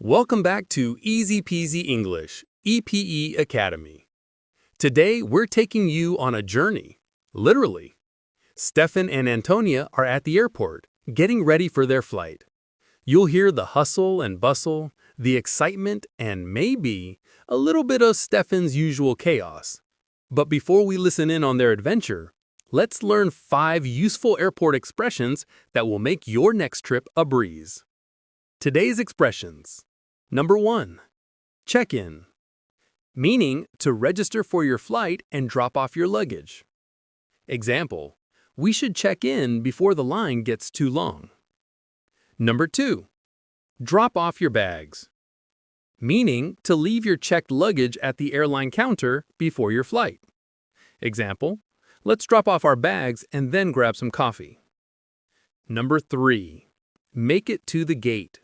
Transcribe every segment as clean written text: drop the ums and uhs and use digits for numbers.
Welcome back to Easy Peasy English, EPE Academy. Today, we're taking you on a journey, literally. Stephan and Antonia are at the airport, getting ready for their flight. You'll hear the hustle and bustle, the excitement, and maybe a little bit of Stephan's usual chaos. But before we listen in on their adventure, let's learn 5 useful airport expressions that will make your next trip a breeze. Today's expressions. Number 1. Check-in, meaning to register for your flight and drop off your luggage. Example, we should check in before the line gets too long. Number 2. Drop off your bags, meaning to leave your checked luggage at the airline counter before your flight. Example, let's drop off our bags and then grab some coffee. Number 3. Make it to the gate,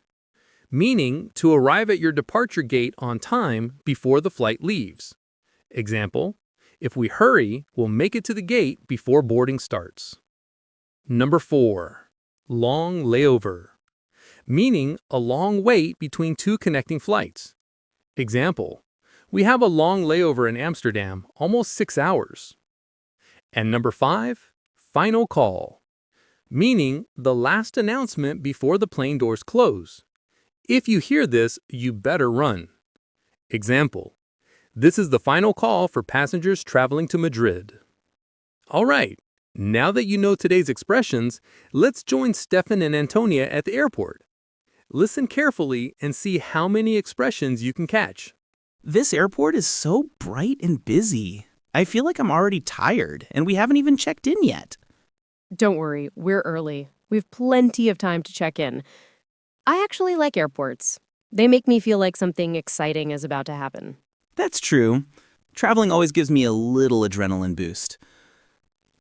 meaning to arrive at your departure gate on time before the flight leaves. Example, if we hurry, we'll make it to the gate before boarding starts. Number 4. Long layover, meaning a long wait between 2 connecting flights. Example, we have a long layover in Amsterdam, almost 6 hours. And number 5, final call, meaning the last announcement before the plane doors close. If you hear this, you better run. Example, this is the final call for passengers traveling to Madrid. All right, now that you know today's expressions, let's join Stephan and Antonia at the airport. Listen carefully and see how many expressions you can catch. This airport is so bright and busy. I feel like I'm already tired, and we haven't even checked in yet. Don't worry, we're early. We've plenty of time to check in. I actually like airports. They make me feel like something exciting is about to happen. That's true. Traveling always gives me a little adrenaline boost.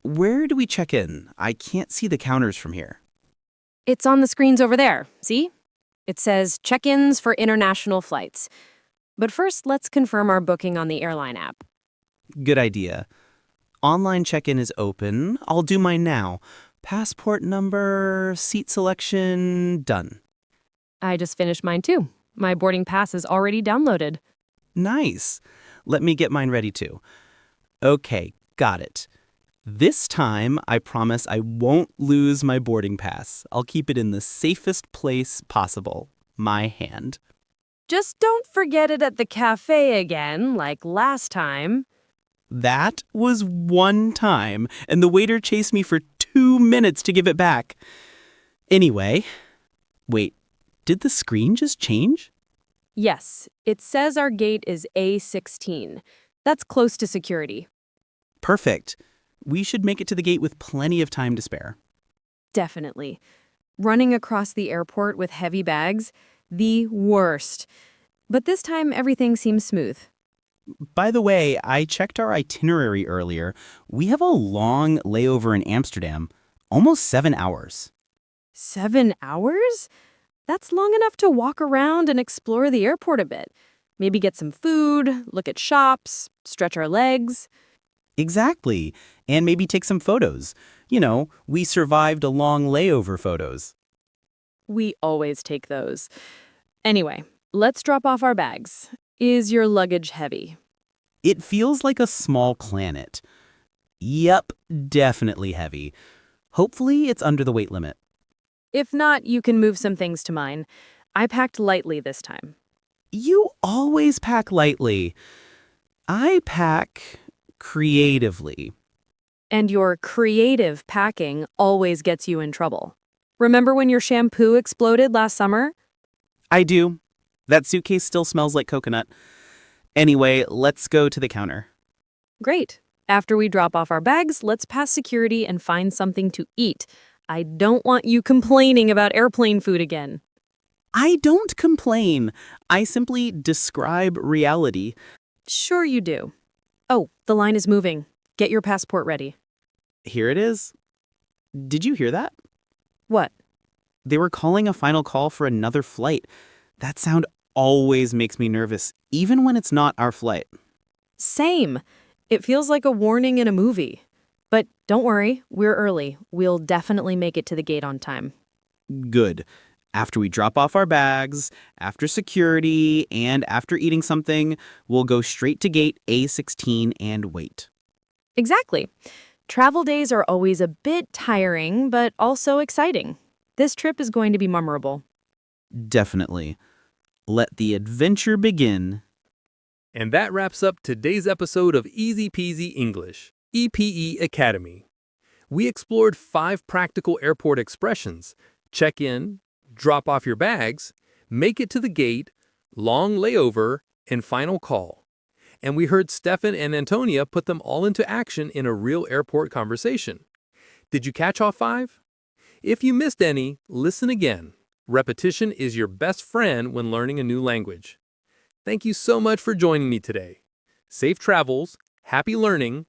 Where do we check in? I can't see the counters from here. It's on the screens over there, see? It says check-ins for international flights. But first, let's confirm our booking on the airline app. Good idea. Online check-in is open. I'll do mine now. Passport number, seat selection, done. I just finished mine too. My boarding pass is already downloaded. Nice. Let me get mine ready too. Okay, got it. This time, I promise I won't lose my boarding pass. I'll keep it in the safest place possible, my hand. Just don't forget it at the cafe again, like last time. That was one time, and the waiter chased me for 2 minutes to give it back. Anyway, wait, did the screen just change? Yes, it says our gate is A16. That's close to security. Perfect. We should make it to the gate with plenty of time to spare. Definitely. Running across the airport with heavy bags, the worst. But this time, everything seems smooth. By the way, I checked our itinerary earlier. We have a long layover in Amsterdam, almost 7 hours. 7 hours? That's long enough to walk around and explore the airport a bit. Maybe get some food, look at shops, stretch our legs. Exactly. And maybe take some photos. You know, we survived a long layover photos. We always take those. Anyway, let's drop off our bags. Is your luggage heavy? It feels like a small planet. Yep, definitely heavy. Hopefully it's under the weight limit. If not, you can move some things to mine. I packed lightly this time. You always pack lightly. I pack creatively. And your creative packing always gets you in trouble. Remember when your shampoo exploded last summer? I do. That suitcase still smells like coconut. Anyway, let's go to the counter. Great. After we drop off our bags, let's pass security and find something to eat. I don't want you complaining about airplane food again. I don't complain. I simply describe reality. Sure you do. Oh, the line is moving. Get your passport ready. Here it is. Did you hear that? What? They were calling a final call for another flight. That sound always makes me nervous, even when it's not our flight. Same. It feels like a warning in a movie. But don't worry, we're early. We'll definitely make it to the gate on time. Good. After we drop off our bags, after security, and after eating something, we'll go straight to gate A16 and wait. Exactly. Travel days are always a bit tiring, but also exciting. This trip is going to be memorable. Definitely. Let the adventure begin. And that wraps up today's episode of Easy Peasy English, EPE Academy. We explored 5 practical airport expressions: check in, drop off your bags, make it to the gate, long layover, and final call. And we heard Stephan and Antonia put them all into action in a real airport conversation. Did you catch all 5? If you missed any, listen again. Repetition is your best friend when learning a new language. Thank you so much for joining me today. Safe travels, happy learning.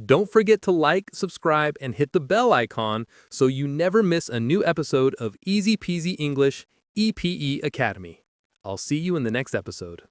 Don't forget to like, subscribe, and hit the bell icon so you never miss a new episode of Easy Peasy English EPE Academy. I'll see you in the next episode.